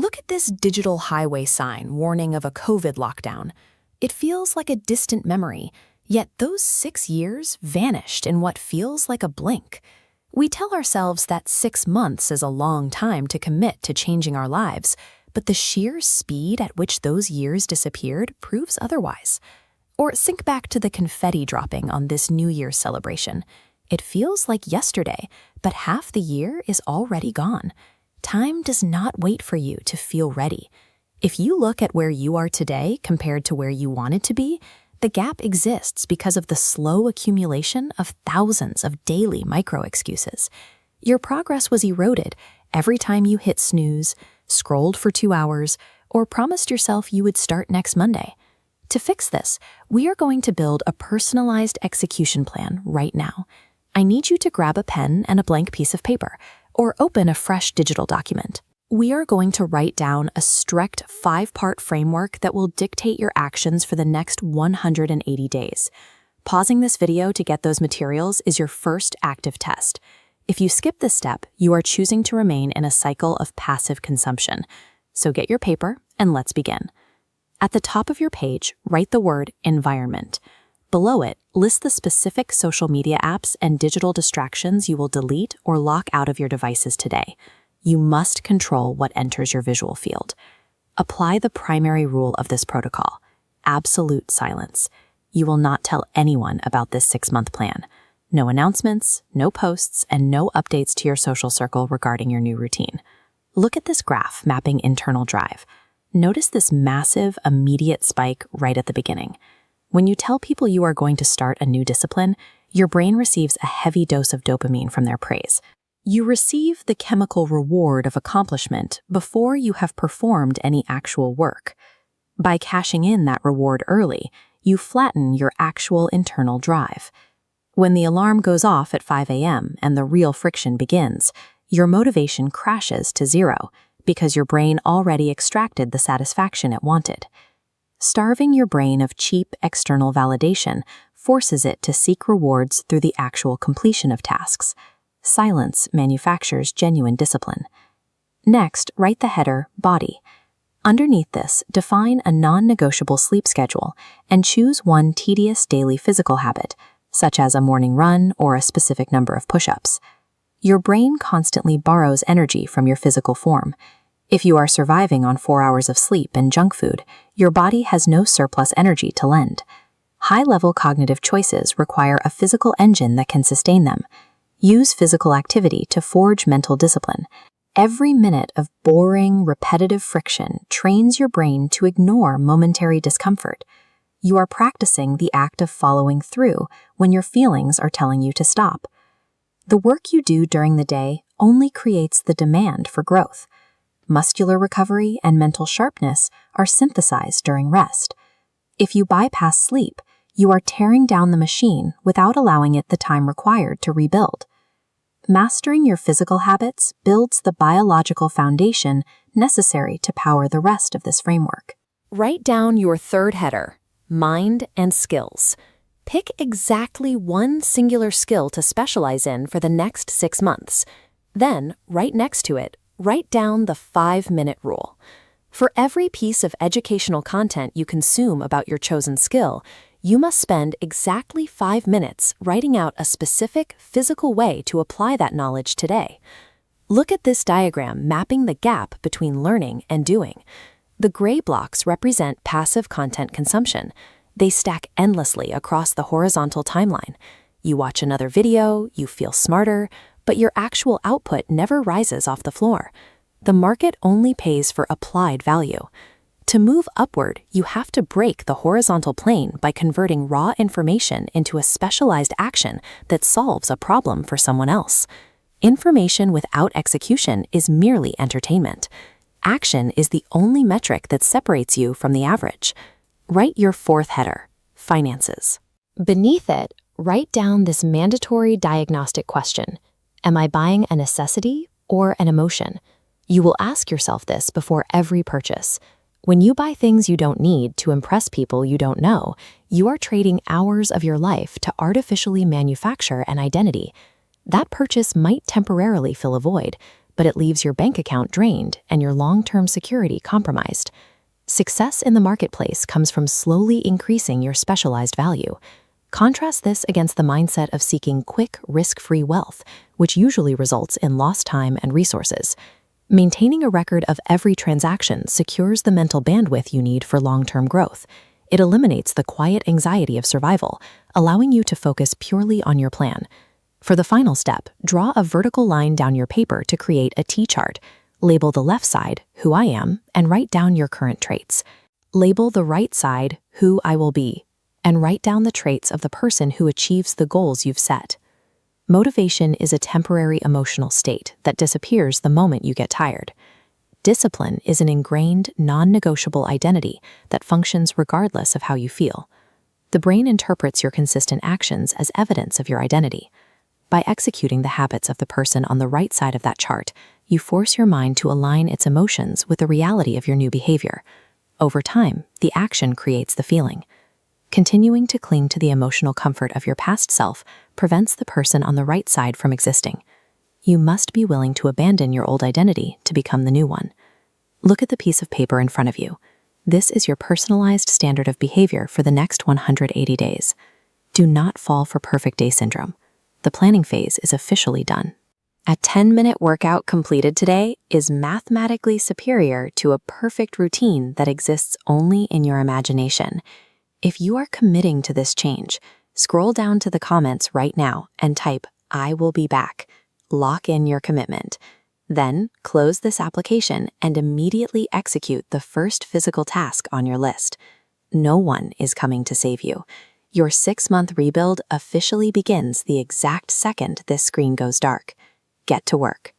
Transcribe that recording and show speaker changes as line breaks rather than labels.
Look at this digital highway sign warning of a COVID lockdown. It feels like a distant memory, yet those 6 years vanished in what feels like a blink. We tell ourselves that 6 months is a long time to commit to changing our lives, but the sheer speed at which those years disappeared proves otherwise. Or think back to the confetti dropping on this New Year's celebration. It feels like yesterday, but half the year is already gone. Time does not wait for you to feel ready. If you look at where you are today compared to where you wanted to be, the gap exists because of the slow accumulation of thousands of daily micro-excuses. Your progress was eroded every time you hit snooze, scrolled for 2 hours, or promised yourself you would start next Monday. To fix this, we are going to build a personalized execution plan right now. I need you to grab a pen and a blank piece of paper, or open a fresh digital document. We are going to write down a strict 5-part framework that will dictate your actions for the next 180 days. Pausing this video to get those materials is your first active test. If you skip this step, you are choosing to remain in a cycle of passive consumption. So get your paper and let's begin. At the top of your page, write the word environment. Below it, list the specific social media apps and digital distractions you will delete or lock out of your devices today. You must control what enters your visual field. Apply the primary rule of this protocol: absolute silence. You will not tell anyone about this 6-month plan. No announcements, no posts, and no updates to your social circle regarding your new routine. Look at this graph mapping internal drive. Notice this massive, immediate spike right at the beginning. When you tell people you are going to start a new discipline, your brain receives a heavy dose of dopamine from their praise. You receive the chemical reward of accomplishment before you have performed any actual work. By cashing in that reward early, you flatten your actual internal drive. When the alarm goes off at 5 a.m. and the real friction begins, your motivation crashes to zero because your brain already extracted the satisfaction it wanted. Starving your brain of cheap external validation forces it to seek rewards through the actual completion of tasks. Silence manufactures genuine discipline. Next, write the header, body. Underneath this, define a non-negotiable sleep schedule and choose one tedious daily physical habit, such as a morning run or a specific number of push-ups. Your brain constantly borrows energy from your physical form. If you are surviving on 4 hours of sleep and junk food, your body has no surplus energy to lend. High-level cognitive choices require a physical engine that can sustain them. Use physical activity to forge mental discipline. Every minute of boring, repetitive friction trains your brain to ignore momentary discomfort. You are practicing the act of following through when your feelings are telling you to stop. The work you do during the day only creates the demand for growth. Muscular recovery and mental sharpness are synthesized during rest. If you bypass sleep, you are tearing down the machine without allowing it the time required to rebuild. Mastering your physical habits builds the biological foundation necessary to power the rest of this framework.
Write down your third header, mind and skills. Pick exactly one singular skill to specialize in for the next 6 months. Then, right next to it, write down the 5-minute rule. For every piece of educational content you consume about your chosen skill, you must spend exactly 5 minutes writing out a specific physical way to apply that knowledge today. Look at this diagram mapping the gap between learning and doing. The gray blocks represent passive content consumption. They stack endlessly across the horizontal timeline. You watch another video, you feel smarter, but your actual output never rises off the floor. The market only pays for applied value. To move upward, you have to break the horizontal plane by converting raw information into a specialized action that solves a problem for someone else. Information without execution is merely entertainment. Action is the only metric that separates you from the average. Write your fourth header, finances. Beneath it, write down this mandatory diagnostic question. Am I buying a necessity or an emotion? You will ask yourself this before every purchase. When you buy things you don't need to impress people you don't know, you are trading hours of your life to artificially manufacture an identity. That purchase might temporarily fill a void, but it leaves your bank account drained and your long-term security compromised. Success in the marketplace comes from slowly increasing your specialized value. Contrast this against the mindset of seeking quick, risk-free wealth, which usually results in lost time and resources. Maintaining a record of every transaction secures the mental bandwidth you need for long-term growth. It eliminates the quiet anxiety of survival, allowing you to focus purely on your plan. For the final step, draw a vertical line down your paper to create a T-chart. Label the left side, who I am, and write down your current traits. Label the right side, who I will be, and write down the traits of the person who achieves the goals you've set. Motivation is a temporary emotional state that disappears the moment you get tired. Discipline is an ingrained, non-negotiable identity that functions regardless of how you feel. The brain interprets your consistent actions as evidence of your identity. By executing the habits of the person on the right side of that chart, you force your mind to align its emotions with the reality of your new behavior. Over time, the action creates the feeling. Continuing to cling to the emotional comfort of your past self prevents the person on the right side from existing. You must be willing to abandon your old identity to become the new one. Look at the piece of paper in front of you. This is your personalized standard of behavior for the next 180 days. Do not fall for perfect day syndrome. The planning phase is officially done. A 10-minute workout completed today is mathematically superior to a perfect routine that exists only in your imagination. If you are committing to this change, scroll down to the comments right now and type, "I will be back." Lock in your commitment. Then, close this application and immediately execute the first physical task on your list. No one is coming to save you. Your 6-month rebuild officially begins the exact second this screen goes dark. Get to work.